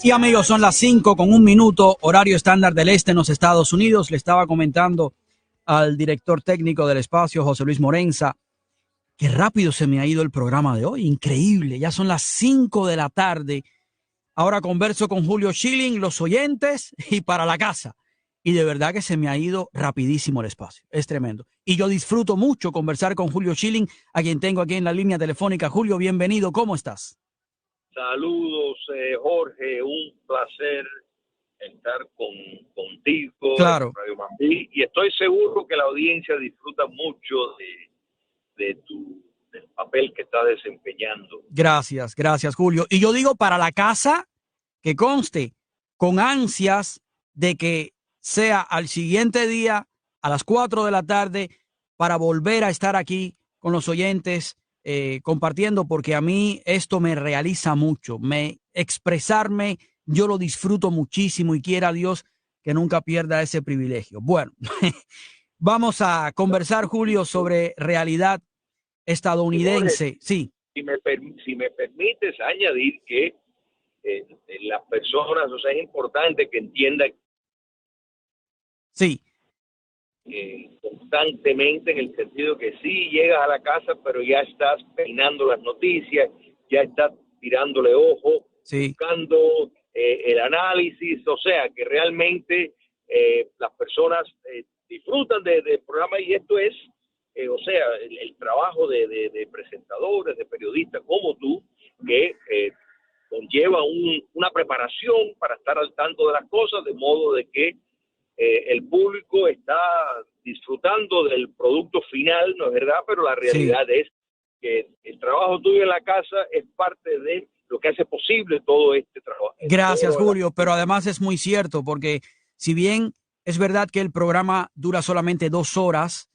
Sí, amigos, son las 5:01, horario estándar del este en los Estados Unidos. Le estaba comentando al director técnico del espacio, José Luis Morenza, qué rápido se me ha ido el programa de hoy. Increíble, ya son las 5 de la tarde. Ahora converso con Julio Schilling, los oyentes y para la casa. Y de verdad que se me ha ido rapidísimo el espacio. Es tremendo. Y yo disfruto mucho conversar con Julio Schilling, a quien tengo aquí en la línea telefónica. Julio, bienvenido. ¿Cómo estás? Saludos, Jorge, un placer estar contigo en Claro. Radio Mambí y estoy seguro que la audiencia disfruta mucho del papel que está desempeñando. Gracias, gracias, Julio. Y yo digo para la casa, que conste, con ansias de que sea al siguiente día a las 4 de la tarde para volver a estar aquí con los oyentes compartiendo, porque a mí esto me realiza mucho, expresarme, yo lo disfruto muchísimo y quiera Dios que nunca pierda ese privilegio. Bueno, vamos a conversar, Julio, sobre realidad Y Jorge, estadounidense. Sí, si me permites añadir que las personas, o sea, es importante que entiendan sí. constantemente en el sentido que sí llegas a la casa, pero ya estás peinando las noticias, ya estás tirándole ojo, Sí, buscando el análisis, o sea que realmente las personas disfrutan del programa y esto es, o sea, el trabajo de presentadores, de periodistas como tú, que conlleva una preparación para estar al tanto de las cosas, de modo de que el público está disfrutando del producto final, ¿no es verdad? Pero la sí. realidad es que el trabajo tuyo en la casa es parte de lo que hace posible todo este trabajo. Gracias, Julio, pero además es muy cierto porque si bien es verdad que el programa dura solamente 2 horas,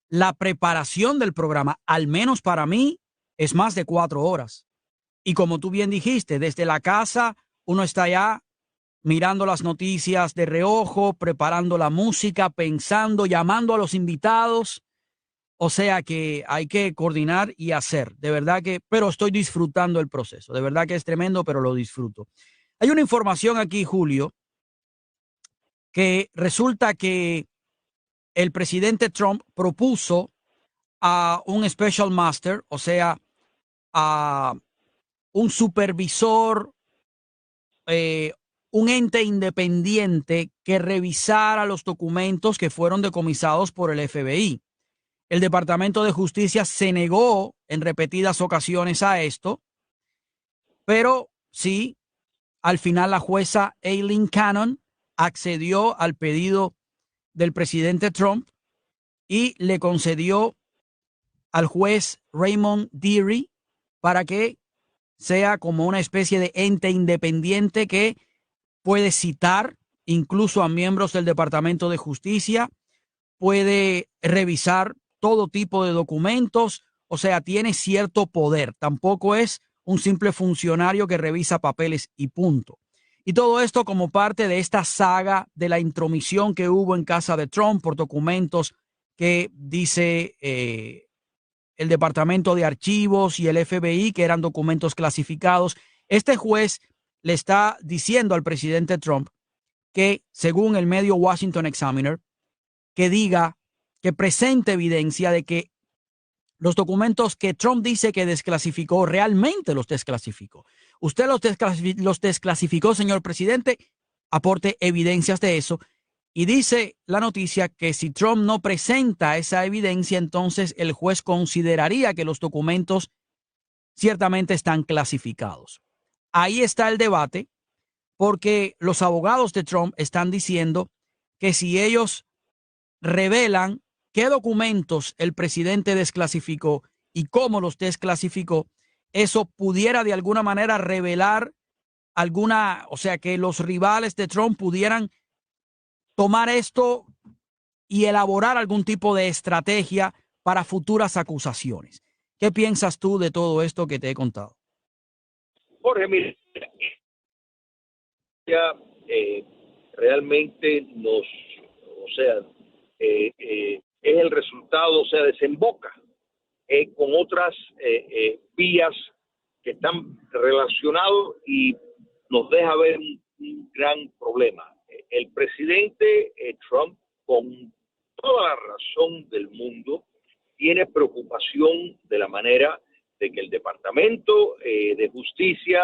la preparación del programa, al menos para mí, es más de 4 horas. Y como tú bien dijiste, desde la casa uno está ya mirando las noticias de reojo, preparando la música, pensando, llamando a los invitados. O sea que hay que coordinar y hacer, de verdad que, pero estoy disfrutando el proceso, de verdad que es tremendo, pero lo disfruto. Hay una información aquí, Julio, que resulta que el presidente Trump propuso a un special master, o sea, a un supervisor, eh, un ente independiente que revisara los documentos que fueron decomisados por el FBI. El Departamento de Justicia se negó en repetidas ocasiones a esto, pero sí, al final la jueza Aileen Cannon accedió al pedido del presidente Trump y le concedió al juez Raymond Deary para que sea como una especie de ente independiente que puede citar incluso a miembros del Departamento de Justicia, puede revisar todo tipo de documentos, o sea, tiene cierto poder. Tampoco es un simple funcionario que revisa papeles y punto. Y todo esto como parte de esta saga de la intromisión que hubo en casa de Trump por documentos que dice el Departamento de Archivos y el FBI, que eran documentos clasificados. Este juez le está diciendo al presidente Trump que, según el medio Washington Examiner, que diga, que presente evidencia de que los documentos que Trump dice que desclasificó, realmente los desclasificó. Usted los desclasificó, señor presidente, aporte evidencias de eso. Y dice la noticia que si Trump no presenta esa evidencia, entonces el juez consideraría que los documentos ciertamente están clasificados. Ahí está el debate, porque los abogados de Trump están diciendo que si ellos revelan qué documentos el presidente desclasificó y cómo los desclasificó, eso pudiera de alguna manera revelar alguna, o sea, que los rivales de Trump pudieran tomar esto y elaborar algún tipo de estrategia para futuras acusaciones. ¿Qué piensas tú de todo esto que te he contado? Jorge, mira, ya realmente o sea, es el resultado, o sea, desemboca con otras vías que están relacionados y nos deja ver un gran problema. El presidente Trump, con toda la razón del mundo, tiene preocupación de la manera de que el Departamento de Justicia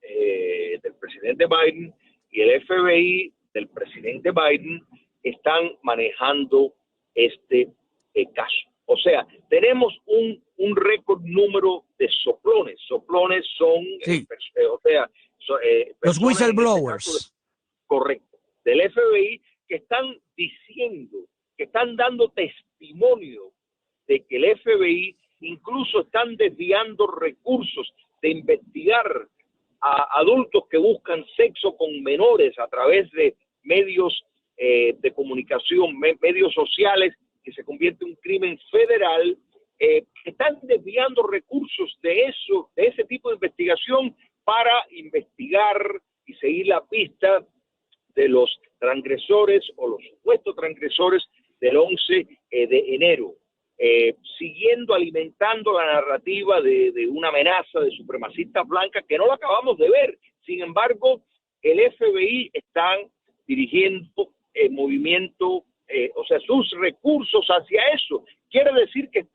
del presidente Biden y el FBI del presidente Biden están manejando este caso. O sea, tenemos un récord número de soplones. Soplones son, sí, los whistleblowers. Este correcto, del FBI, que están diciendo, que están dando testimonio de que el FBI incluso están desviando recursos de investigar a adultos que buscan sexo con menores a través de medios de comunicación, medios sociales, que se convierte en un crimen federal. Están desviando recursos de ese tipo de investigación para investigar y seguir la pista de los transgresores o los supuestos transgresores del 11 de enero. Siguiendo alimentando la narrativa de una amenaza de supremacistas blancas que no la acabamos de ver. Sin embargo, el FBI está dirigiendo el movimiento, o sea, sus recursos hacia eso. Quiere decir que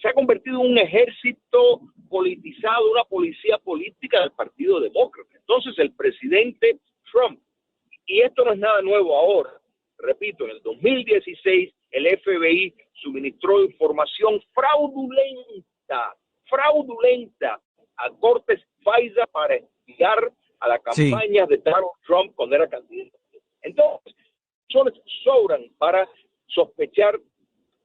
se ha convertido en un ejército politizado, una policía política del Partido Demócrata. Entonces, el presidente Trump, y esto no es nada nuevo ahora, repito, en el 2016 el FBI suministró información fraudulenta a cortes FISA para espiar a la campaña de Donald Trump cuando era candidato. Entonces, sobran para sospechar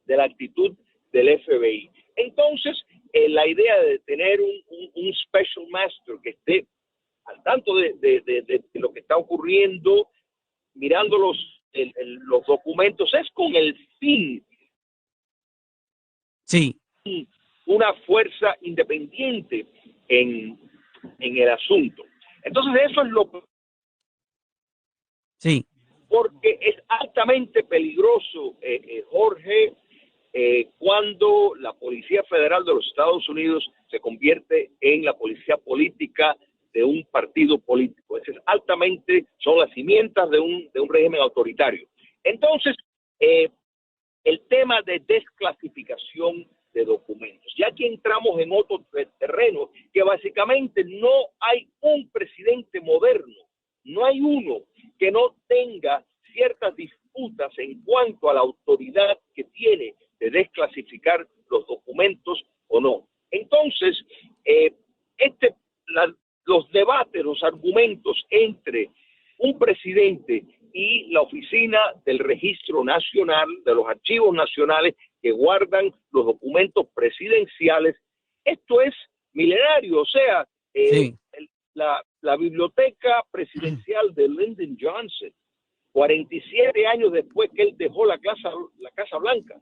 de la actitud del FBI. Entonces, la idea de tener un special master que esté al tanto de lo que está ocurriendo, mirando los documentos, es con el fin, una fuerza independiente en el asunto. Entonces, eso es lo que... Sí. Porque es altamente peligroso, Jorge, cuando la Policía Federal de los Estados Unidos se convierte en la policía política de un partido político. Eso es altamente, son las cimientas de un régimen autoritario. Entonces, el tema de desclasificación de documentos. Ya que entramos en otro terreno, que básicamente no hay un presidente moderno, no hay uno que no tenga ciertas disputas en cuanto a la autoridad que tiene de desclasificar los documentos o no. Entonces, los debates, los argumentos entre un presidente y la Oficina del Registro Nacional, de los Archivos Nacionales que guardan los documentos presidenciales, esto es milenario. O sea, la biblioteca presidencial de Lyndon Johnson, 47 años después que él dejó la Casa Blanca,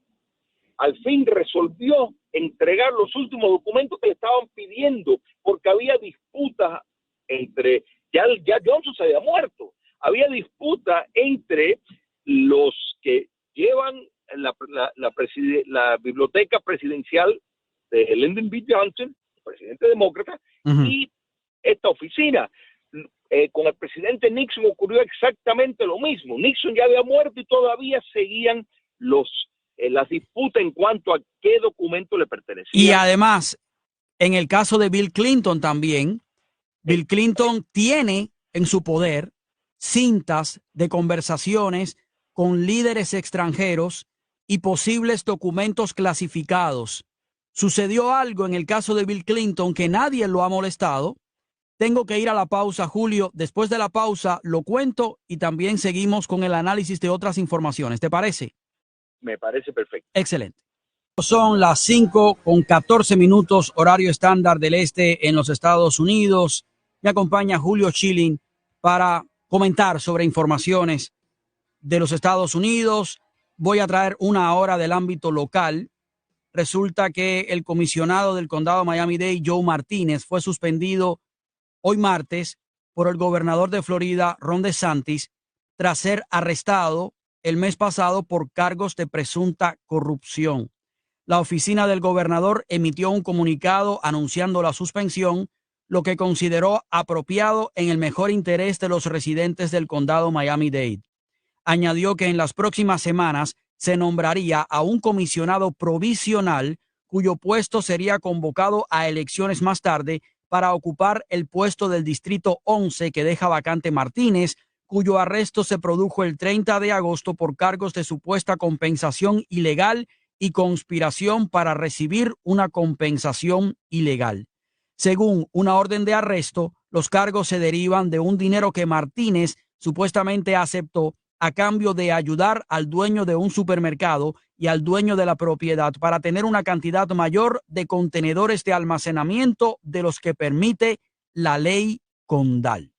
al fin resolvió entregar los últimos documentos que le estaban pidiendo, porque había disputas entre, ya Johnson se había muerto, había disputa entre los que llevan la biblioteca presidencial de Lyndon B. Johnson, presidente demócrata, y esta oficina. Con el presidente Nixon ocurrió exactamente lo mismo. Nixon ya había muerto y todavía seguían las disputas en cuanto a qué documento le pertenecía. Y además, en el caso de Bill Clinton también, Bill Clinton tiene en su poder cintas de conversaciones con líderes extranjeros y posibles documentos clasificados. Sucedió algo en el caso de Bill Clinton que nadie lo ha molestado. Tengo que ir a la pausa, Julio. Después de la pausa lo cuento y también seguimos con el análisis de otras informaciones. ¿Te parece? Me parece perfecto. Excelente. Son las 5:14 horario estándar del este en los Estados Unidos. Me acompaña Julio Schilling para comentar sobre informaciones de los Estados Unidos. Voy a traer una hora del ámbito local. Resulta que el comisionado del condado Miami-Dade, Joe Martínez, fue suspendido hoy martes por el gobernador de Florida, Ron DeSantis, tras ser arrestado el mes pasado por cargos de presunta corrupción. La oficina del gobernador emitió un comunicado anunciando la suspensión lo que consideró apropiado en el mejor interés de los residentes del condado Miami-Dade. Añadió que en las próximas semanas se nombraría a un comisionado provisional cuyo puesto sería convocado a elecciones más tarde para ocupar el puesto del Distrito 11 que deja vacante Martínez, cuyo arresto se produjo el 30 de agosto por cargos de supuesta compensación ilegal y conspiración para recibir una compensación ilegal. Según una orden de arresto, los cargos se derivan de un dinero que Martínez supuestamente aceptó a cambio de ayudar al dueño de un supermercado y al dueño de la propiedad para tener una cantidad mayor de contenedores de almacenamiento de los que permite la ley condal.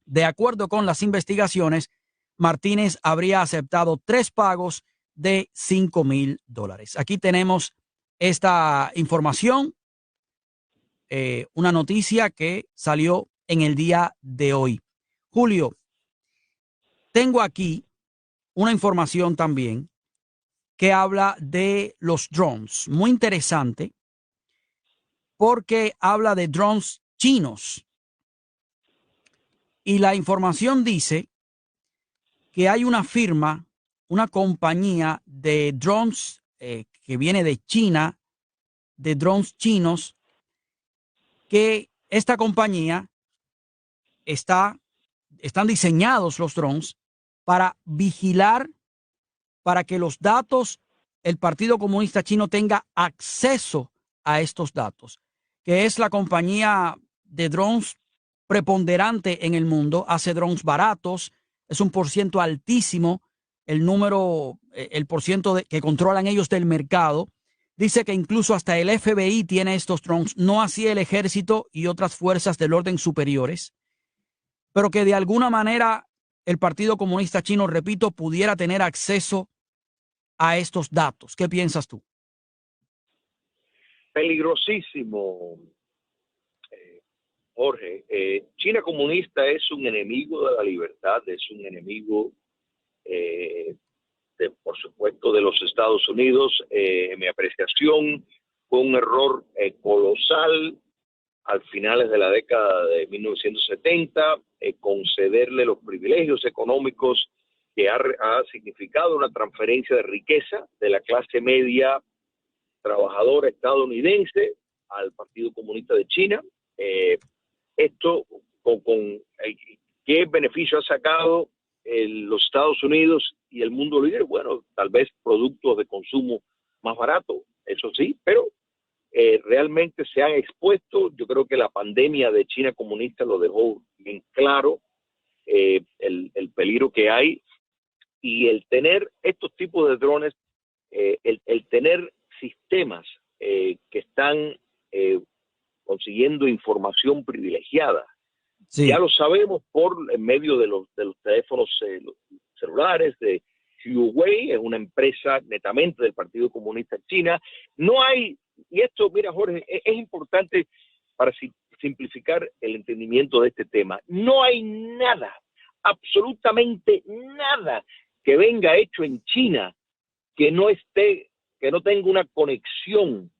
De acuerdo con las investigaciones, Martínez habría aceptado 3 pagos de $5,000. Aquí tenemos esta información, una noticia que salió en el día de hoy. Julio, tengo aquí una información también que habla de los drones. Muy interesante porque habla de drones chinos. Y la información dice que hay una firma, una compañía de drones que viene de China, de drones chinos, que esta compañía están diseñados los drones para vigilar, para que los datos, el Partido Comunista Chino tenga acceso a estos datos, que es la compañía de drones preponderante en el mundo, hace drones baratos, es un porciento altísimo, el porciento que controlan ellos del mercado. Dice que incluso hasta el FBI tiene estos drones, no así el ejército y otras fuerzas del orden superiores, pero que de alguna manera el Partido Comunista Chino, repito, pudiera tener acceso a estos datos. ¿Qué piensas tú? Peligrosísimo, Jorge. China comunista es un enemigo de la libertad, es un enemigo, por supuesto, de los Estados Unidos. En mi apreciación, fue un error colosal al finales de la década de 1970, concederle los privilegios económicos que ha significado una transferencia de riqueza de la clase media trabajadora estadounidense al Partido Comunista de China. Esto ¿qué beneficio ha sacado los Estados Unidos y el mundo libre? Bueno, tal vez productos de consumo más baratos, eso sí, pero realmente se han expuesto. Yo creo que la pandemia de China comunista lo dejó bien claro, el peligro que hay, y el tener estos tipos de drones, el tener sistemas que están consiguiendo información privilegiada. Sí. Ya lo sabemos por en medio de los teléfonos celulares de Huawei, es una empresa netamente del Partido Comunista de China. No hay, y esto, mira, Jorge, es importante para simplificar el entendimiento de este tema. No hay nada, absolutamente nada que venga hecho en China que no tenga una conexión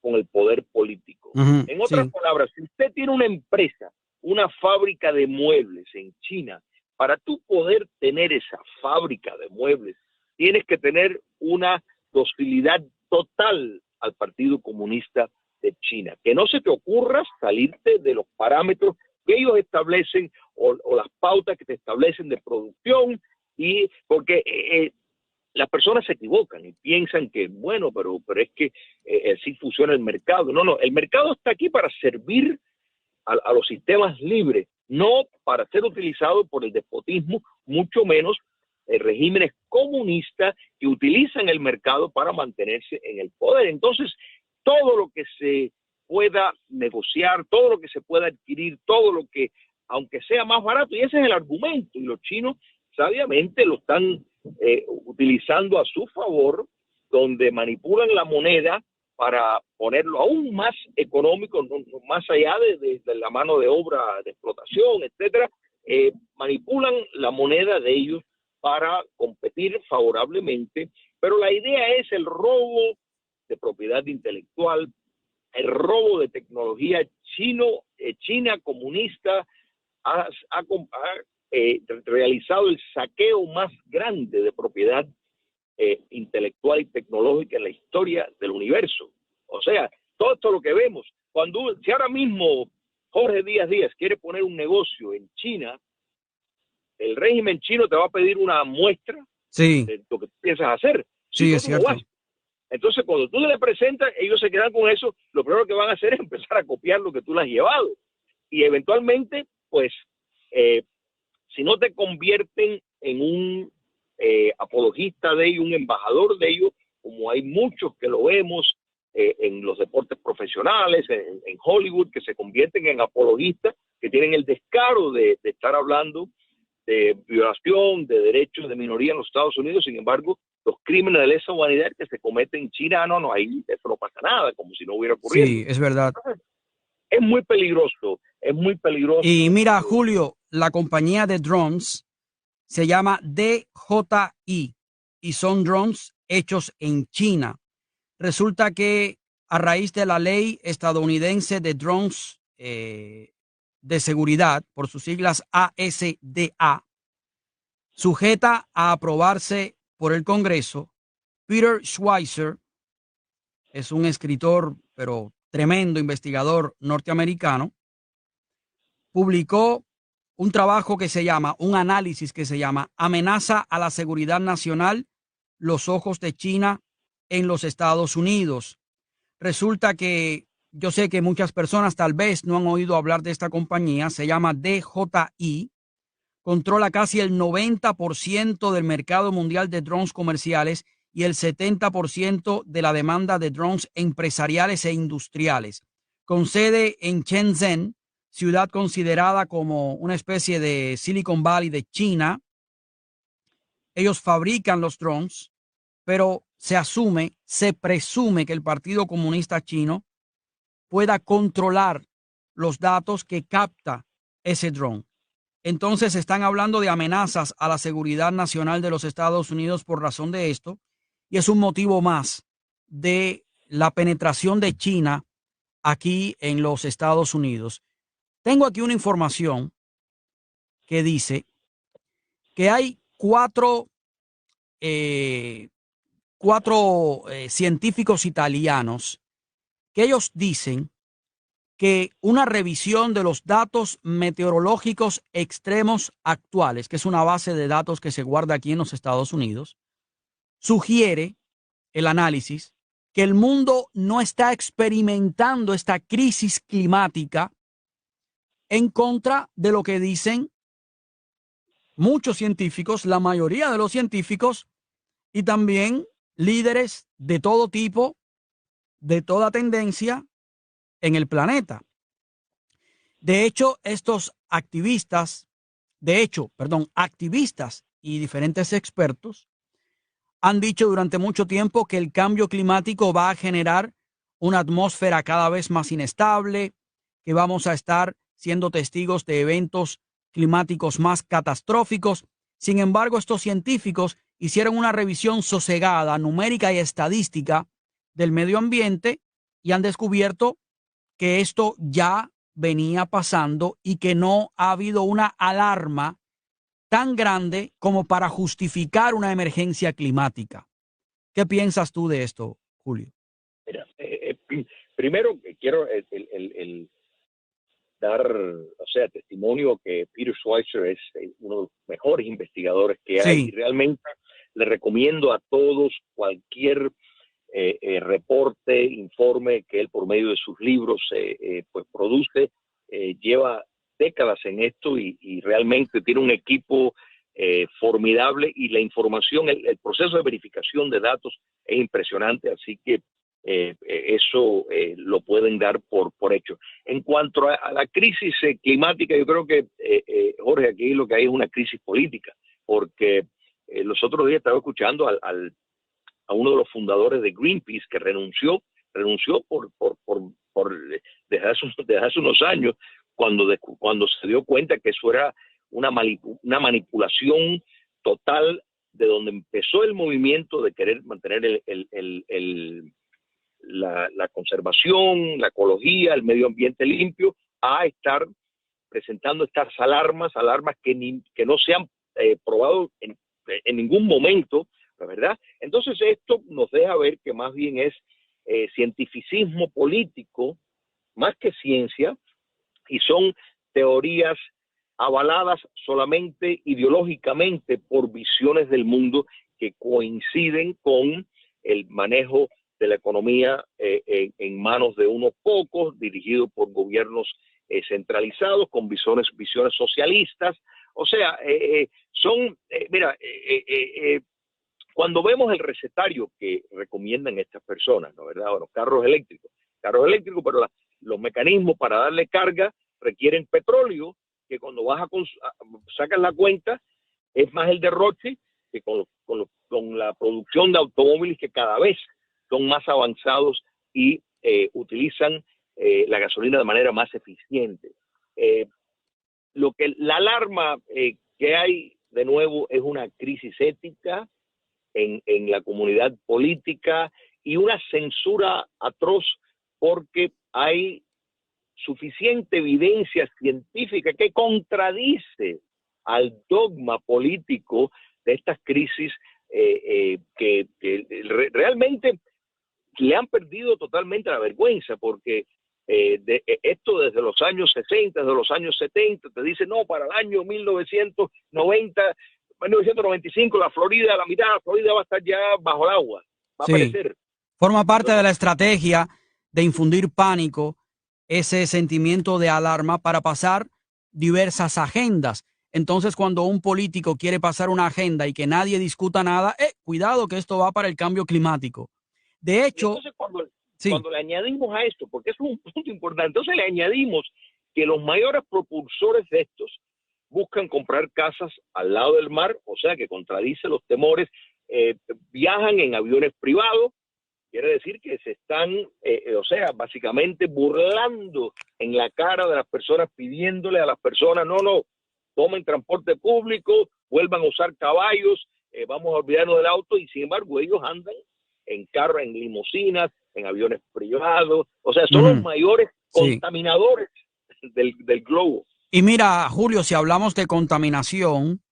con el poder político. En otras palabras, si usted tiene una empresa, una fábrica de muebles en China, para tú poder tener esa fábrica de muebles, tienes que tener una docilidad total al Partido Comunista de China. Que no se te ocurra salirte de los parámetros que ellos establecen o las pautas que te establecen de producción, y porque las personas se equivocan y piensan que, bueno, pero es que así funciona el mercado. No, el mercado está aquí para servir a los sistemas libres, no para ser utilizado por el despotismo, mucho menos regímenes comunistas que utilizan el mercado para mantenerse en el poder. Entonces, todo lo que se pueda negociar, todo lo que se pueda adquirir, todo lo que, aunque sea más barato, y ese es el argumento, y los chinos sabiamente lo están utilizando a su favor, donde manipulan la moneda para ponerlo aún más económico, más allá de la mano de obra de explotación, etcétera. Manipulan la moneda de ellos para competir favorablemente, pero la idea es el robo de propiedad intelectual, el robo de tecnología China comunista ha realizado el saqueo más grande de propiedad intelectual y tecnológica en la historia del universo. O sea, todo esto lo que vemos, si ahora mismo Jorge Díaz quiere poner un negocio en China, el régimen chino te va a pedir una muestra de lo que tú piensas hacer. Sí, es cierto. Entonces, cuando tú le presentas, ellos se quedan con eso, lo primero que van a hacer es empezar a copiar lo que tú le has llevado. Y eventualmente, pues, si no te convierten en un apologista de ellos, un embajador de ellos, como hay muchos que lo vemos en los deportes profesionales, en Hollywood, que se convierten en apologistas, que tienen el descaro de estar hablando de violación de derechos de minoría en los Estados Unidos. Sin embargo, los crímenes de lesa humanidad que se cometen en China, no, ahí eso no pasa nada, como si no hubiera ocurrido. Sí, es verdad. Es muy peligroso, es muy peligroso. Y mira, Julio, la compañía de drones se llama DJI y son drones hechos en China. Resulta que a raíz de la ley estadounidense de drones de seguridad, por sus siglas ASDA, sujeta a aprobarse por el Congreso, Peter Schweizer es un escritor, pero tremendo investigador norteamericano, publicó un trabajo que se llama, un análisis que se llama Amenaza a la seguridad nacional, los ojos de China en los Estados Unidos. Resulta que yo sé que muchas personas tal vez no han oído hablar de esta compañía, se llama DJI, controla casi el 90% del mercado mundial de drones comerciales y el 70% de la demanda de drones empresariales e industriales. Con sede en Shenzhen, ciudad considerada como una especie de Silicon Valley de China. Ellos fabrican los drones, pero se presume que el Partido Comunista Chino pueda controlar los datos que capta ese drone. Entonces están hablando de amenazas a la seguridad nacional de los Estados Unidos por razón de esto, y es un motivo más de la penetración de China aquí en los Estados Unidos. Tengo aquí una información que dice que hay cuatro científicos italianos que ellos dicen que una revisión de los datos meteorológicos extremos actuales, que es una base de datos que se guarda aquí en los Estados Unidos, sugiere el análisis que el mundo no está experimentando esta crisis climática en contra de lo que dicen muchos científicos, la mayoría de los científicos y también líderes de todo tipo, de toda tendencia en el planeta. De hecho, activistas y diferentes expertos han dicho durante mucho tiempo que el cambio climático va a generar una atmósfera cada vez más inestable, que vamos a estar siendo testigos de eventos climáticos más catastróficos. Sin embargo, estos científicos hicieron una revisión sosegada, numérica y estadística del medio ambiente y han descubierto que esto ya venía pasando y que no ha habido una alarma tan grande como para justificar una emergencia climática. ¿Qué piensas tú de esto, Julio? Mira, primero quiero dar, testimonio que Peter Schweizer es uno de los mejores investigadores que hay. Sí. Y realmente le recomiendo a todos cualquier reporte, informe que él por medio de sus libros pues produce. Lleva décadas en esto y realmente tiene un equipo formidable, y la información, el proceso de verificación de datos es impresionante, así que eso lo pueden dar por hecho. En cuanto a la crisis climática, yo creo que, Jorge, aquí lo que hay es una crisis política, porque los otros días estaba escuchando a uno de los fundadores de Greenpeace que renunció desde hace unos años, cuando se dio cuenta que eso era una manipulación total, de donde empezó el movimiento de querer mantener la conservación, la ecología, el medio ambiente limpio, a estar presentando estas alarmas que no se han probado en ningún momento, la verdad. Entonces esto nos deja ver que más bien es cientificismo político, más que ciencia, y son teorías avaladas solamente ideológicamente por visiones del mundo que coinciden con el manejo de la economía en manos de unos pocos, dirigido por gobiernos centralizados, con visiones socialistas. O sea, cuando vemos el recetario que recomiendan estas personas, ¿no? ¿Verdad? Bueno, carros eléctricos, pero los mecanismos para darle carga requieren petróleo, que cuando sacas la cuenta, es más el derroche que con la producción de automóviles que cada vez son más avanzados y utilizan la gasolina de manera más eficiente. La alarma que hay, de nuevo, es una crisis ética en la comunidad política y una censura atroz, porque hay suficiente evidencia científica que contradice al dogma político de estas crisis que realmente le han perdido totalmente la vergüenza, porque esto desde los años 60, desde los años 70, te dice, no, para el año 1995, la mitad de la Florida va a estar ya bajo el agua, va a perecer. Forma parte de la estrategia de infundir pánico, ese sentimiento de alarma para pasar diversas agendas. Entonces, cuando un político quiere pasar una agenda y que nadie discuta nada, cuidado que esto va para el cambio climático. De hecho, entonces cuando le añadimos a esto, porque eso es un punto importante, entonces le añadimos que los mayores propulsores de estos buscan comprar casas al lado del mar, o sea que contradice los temores, viajan en aviones privados, quiere decir que se están, básicamente burlando en la cara de las personas, pidiéndole a las personas, no, tomen transporte público, vuelvan a usar caballos, vamos a olvidarnos del auto, y sin embargo ellos andan en carros, en limusinas, en aviones privados, o sea, son los mayores contaminadores del globo. Y mira, Julio, si hablamos de contaminación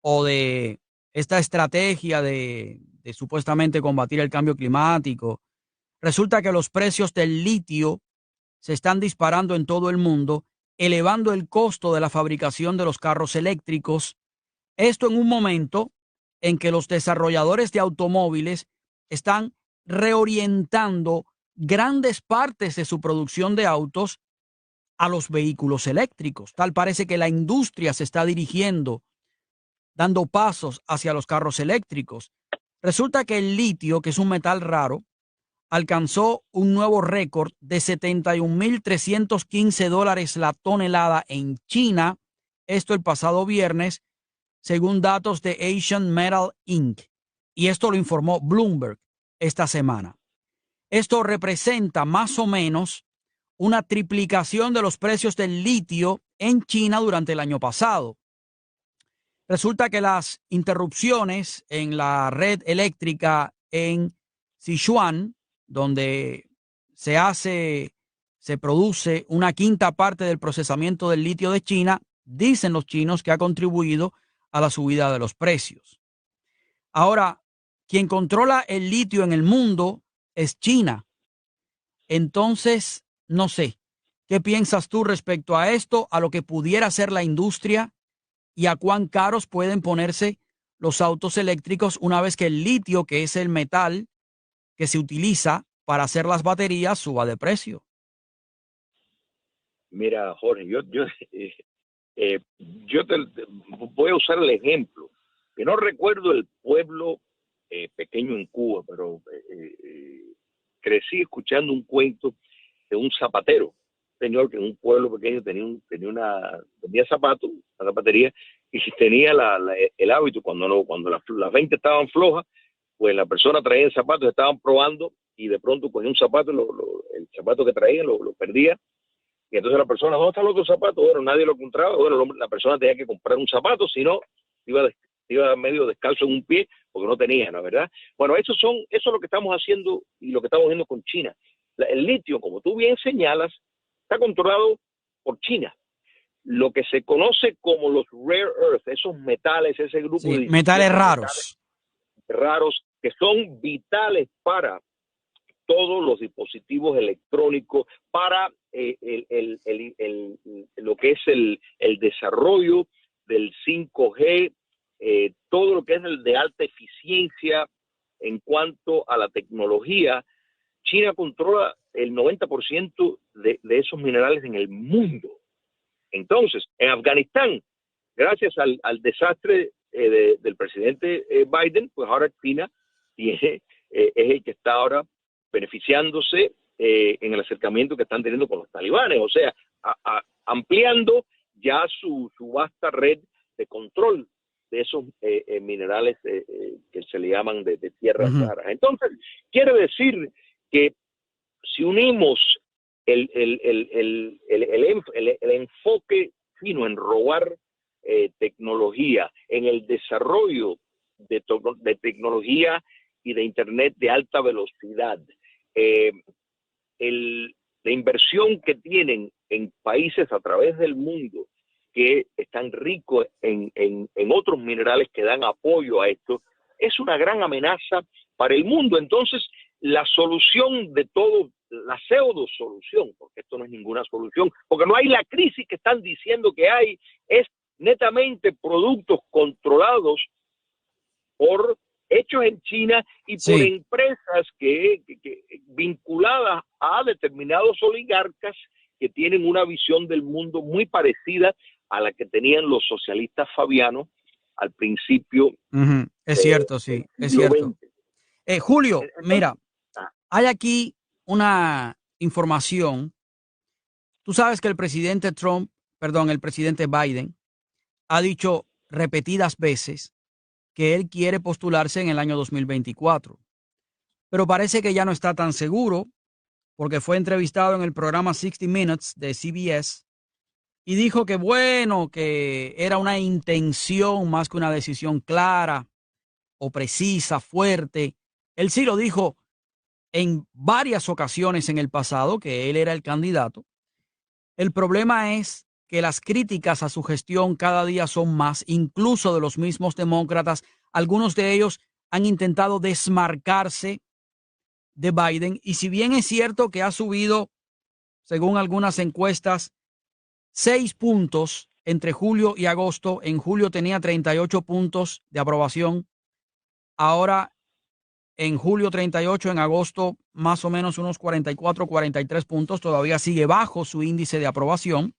o de esta estrategia de supuestamente combatir el cambio climático, resulta que los precios del litio se están disparando en todo el mundo, elevando el costo de la fabricación de los carros eléctricos. Esto en un momento en que los desarrolladores de automóviles están reorientando grandes partes de su producción de autos a los vehículos eléctricos. Tal parece que la industria se está dirigiendo, dando pasos hacia los carros eléctricos. Resulta que el litio, que es un metal raro, alcanzó un nuevo récord de $71,315 la tonelada en China, esto el pasado viernes, según datos de Asian Metal Inc. Y esto lo informó Bloomberg esta semana. Esto representa más o menos una triplicación de los precios del litio en China durante el año pasado. Resulta que las interrupciones en la red eléctrica en Sichuan, donde se produce una quinta parte del procesamiento del litio de China, dicen los chinos que ha contribuido a la subida de los precios. Ahora, quien controla el litio en el mundo es China. Entonces, no sé, ¿qué piensas tú respecto a esto, a lo que pudiera ser la industria y a cuán caros pueden ponerse los autos eléctricos una vez que el litio, que es el metal que se utiliza para hacer las baterías, suba de precio? Mira, Jorge, yo te voy a usar el ejemplo, que no recuerdo el pueblo pequeño en Cuba, pero crecí escuchando un cuento de un zapatero, un señor que en un pueblo pequeño tenía zapatos, una zapatería, y tenía el hábito, cuando las 20 estaban flojas, pues la persona traía el zapato, estaban probando, y de pronto cogía un zapato, el zapato que traía lo perdía, y entonces la persona, ¿dónde está el otro zapato? Bueno, nadie lo encontraba, bueno, la persona tenía que comprar un zapato, si no, iba medio descalzo en un pie, porque no tenía, ¿no? ¿Verdad? Bueno, eso es lo que estamos haciendo y lo que estamos viendo con China. El litio, como tú bien señalas, está controlado por China. Lo que se conoce como los rare earth, esos metales, ese grupo Sí, de metales metales raros. raros que son vitales para todos los dispositivos electrónicos, para lo que es el desarrollo del 5G, todo lo que es el de alta eficiencia en cuanto a la tecnología. China controla el 90% de esos minerales en el mundo. Entonces, en Afganistán, gracias al desastre del presidente Biden, pues ahora China tiene, es el que está ahora beneficiándose en el acercamiento que están teniendo con los talibanes, o sea, ampliando ya su vasta red de control de esos minerales que se le llaman de tierras raras. Entonces, quiere decir que si unimos el enfoque chino en robar tecnología, en el desarrollo de tecnología y de Internet de alta velocidad, la inversión que tienen en países a través del mundo que están ricos en otros minerales que dan apoyo a esto, es una gran amenaza para el mundo. Entonces, la solución de todo, la pseudo solución, porque esto no es ninguna solución, porque no hay la crisis que están diciendo que hay, es netamente productos controlados hechos en China y por empresas que vinculadas a determinados oligarcas que tienen una visión del mundo muy parecida a la que tenían los socialistas fabianos al principio. Es cierto, sí, es cierto. Julio, mira, hay aquí una información. Tú sabes que el presidente Biden ha dicho repetidas veces que él quiere postularse en el año 2024, pero parece que ya no está tan seguro porque fue entrevistado en el programa 60 Minutes de CBS y dijo que bueno, que era una intención más que una decisión clara o precisa, fuerte. Él sí lo dijo en varias ocasiones en el pasado que él era el candidato. El problema es que las críticas a su gestión cada día son más, incluso de los mismos demócratas. Algunos de ellos han intentado desmarcarse de Biden y si bien es cierto que ha subido, según algunas encuestas, 6 puntos entre julio y agosto. En julio tenía 38 puntos de aprobación. Ahora en julio 38, en agosto más o menos unos 44, 43 puntos. Todavía sigue bajo su índice de aprobación.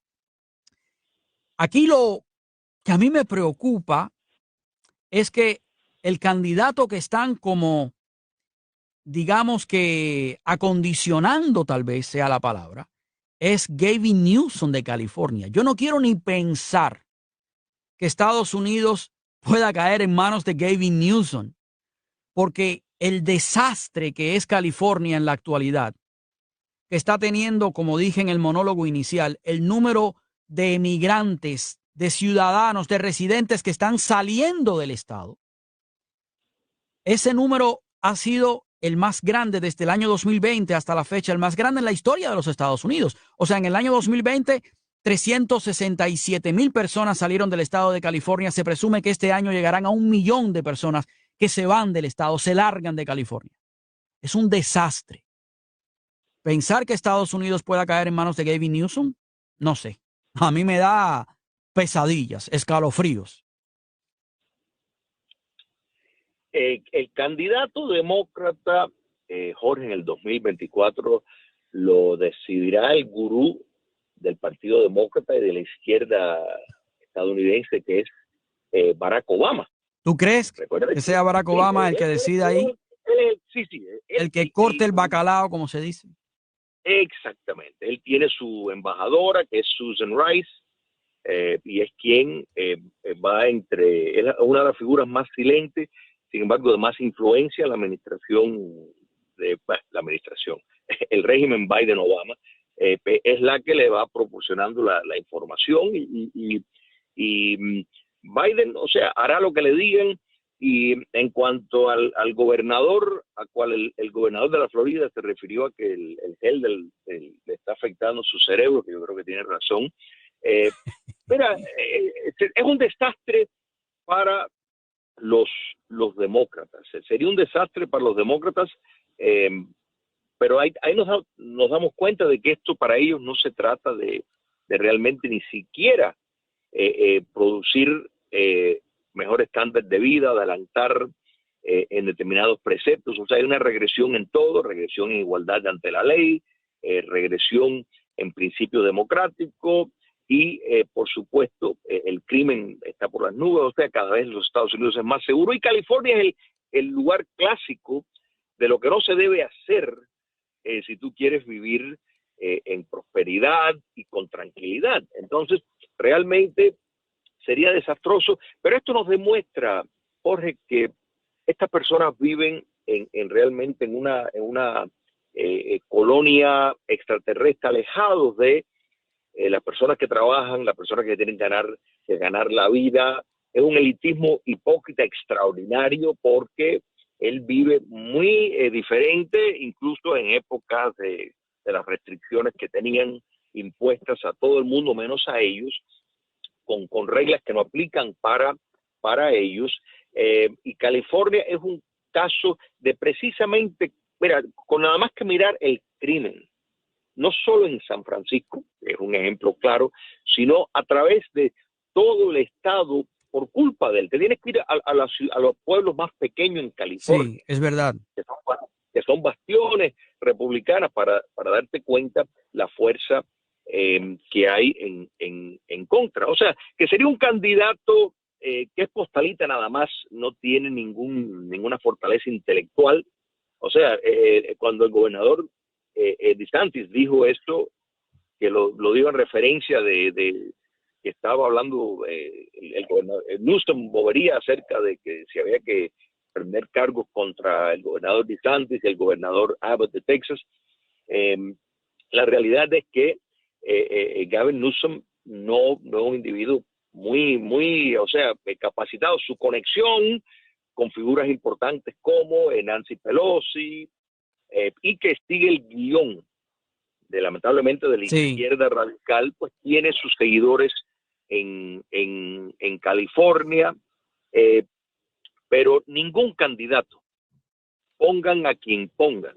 Aquí lo que a mí me preocupa es que el candidato que están como, digamos que acondicionando, tal vez sea la palabra, es Gavin Newsom de California. Yo no quiero ni pensar que Estados Unidos pueda caer en manos de Gavin Newsom, porque el desastre que es California en la actualidad, que está teniendo, como dije en el monólogo inicial, el número de emigrantes, de ciudadanos, de residentes que están saliendo del estado, ese número ha sido el más grande desde el año 2020 hasta la fecha, el más grande en la historia de los Estados Unidos. O sea, en el año 2020, 367,000 personas salieron del estado de California. Se presume que este año llegarán a 1 millón de personas que se van del estado, se largan de California. Es un desastre. Pensar que Estados Unidos pueda caer en manos de Gavin Newsom, no sé. A mí me da pesadillas, escalofríos. El candidato demócrata, Jorge, en el 2024 lo decidirá el gurú del Partido Demócrata y de la izquierda estadounidense, que es Barack Obama. ¿Tú crees que sea Barack Obama el que decida ahí? Sí, el que corte el bacalao, como se dice. Exactamente. Él tiene su embajadora, que es Susan Rice, y es quien va es una de las figuras más silentes, sin embargo, de más influencia en la administración, el régimen Biden-Obama, es la que le va proporcionando la información y Biden, o sea, hará lo que le digan, Y en cuanto al gobernador, a cual el gobernador de la Florida se refirió a que el gel le está afectando su cerebro, que yo creo que tiene razón. Mira, es un desastre para los demócratas. Sería un desastre para los demócratas, pero ahí nos damos cuenta de que esto para ellos no se trata de realmente ni siquiera producir mejor estándar de vida, adelantar en determinados preceptos. O sea, hay una regresión en todo, regresión en igualdad ante la ley, regresión en principio democrático y, por supuesto, el crimen está por las nubes. O sea, cada vez los Estados Unidos es más seguro y California es el lugar clásico de lo que no se debe hacer si tú quieres vivir en prosperidad y con tranquilidad. Entonces, realmente sería desastroso, pero esto nos demuestra, Jorge, que estas personas viven realmente en una colonia extraterrestre, alejados de las personas que trabajan, las personas que tienen que ganar la vida. Es un elitismo hipócrita extraordinario porque él vive muy diferente, incluso en épocas de las restricciones que tenían impuestas a todo el mundo, menos a ellos, con reglas que no aplican para ellos. Y California es un caso de precisamente, mira, con nada más que mirar el crimen, no solo en San Francisco, es un ejemplo claro, sino a través de todo el estado por culpa de él. Te tienes que ir a los pueblos más pequeños en California. Sí, es verdad. Que son bastiones republicanas para darte cuenta la fuerza que hay en contra. O sea, que sería un candidato que es postalita nada más, no tiene ninguna fortaleza intelectual. O sea, cuando el gobernador DeSantis dijo esto, que lo digo en referencia de que estaba hablando el gobernador Newsom bobería acerca de que si había que prender cargos contra el gobernador DeSantis y el gobernador Abbott de Texas. La realidad es que Gavin Newsom no es un individuo muy, o sea, capacitado. Su conexión con figuras importantes como Nancy Pelosi y que sigue el guión lamentablemente de la izquierda radical, pues tiene sus seguidores en California, pero ningún candidato, pongan a quien pongan,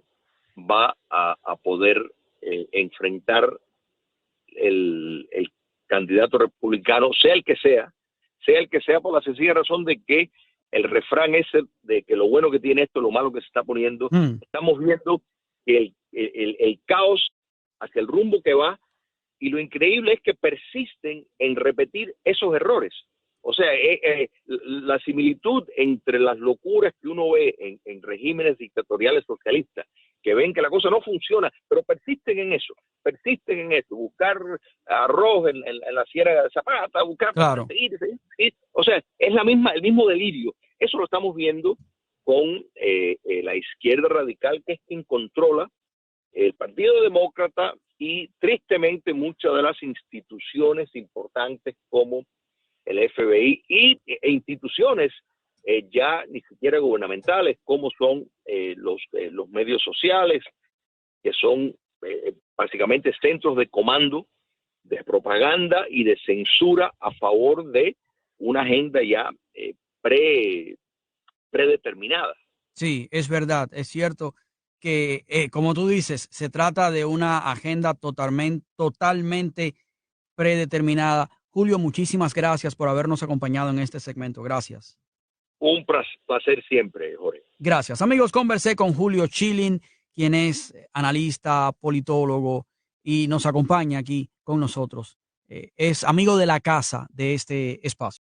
va a poder enfrentar el candidato republicano, sea el que sea por la sencilla razón de que el refrán ese de que lo bueno que tiene esto, lo malo que se está poniendo, estamos viendo que el caos hacia el rumbo que va, y lo increíble es que persisten en repetir esos errores. O sea, la similitud entre las locuras que uno ve en regímenes dictatoriales socialistas, que ven que la cosa no funciona, pero persisten en eso, buscar arroz en la Sierra de Zapata, buscar... Claro. O sea, es el mismo delirio. Eso lo estamos viendo con la izquierda radical, que es quien controla el Partido Demócrata y tristemente muchas de las instituciones importantes como el FBI e instituciones ya ni siquiera gubernamentales como son los medios sociales, que son básicamente centros de comando, de propaganda y de censura a favor de una agenda ya predeterminada. Sí, es verdad, es cierto que, como tú dices, se trata de una agenda totalmente predeterminada. Julio, muchísimas gracias por habernos acompañado en este segmento. Gracias. Un placer siempre, Jorge. Gracias. Amigos, conversé con Julio Schilling, quien es analista, politólogo y nos acompaña aquí con nosotros. Es amigo de la casa de este espacio.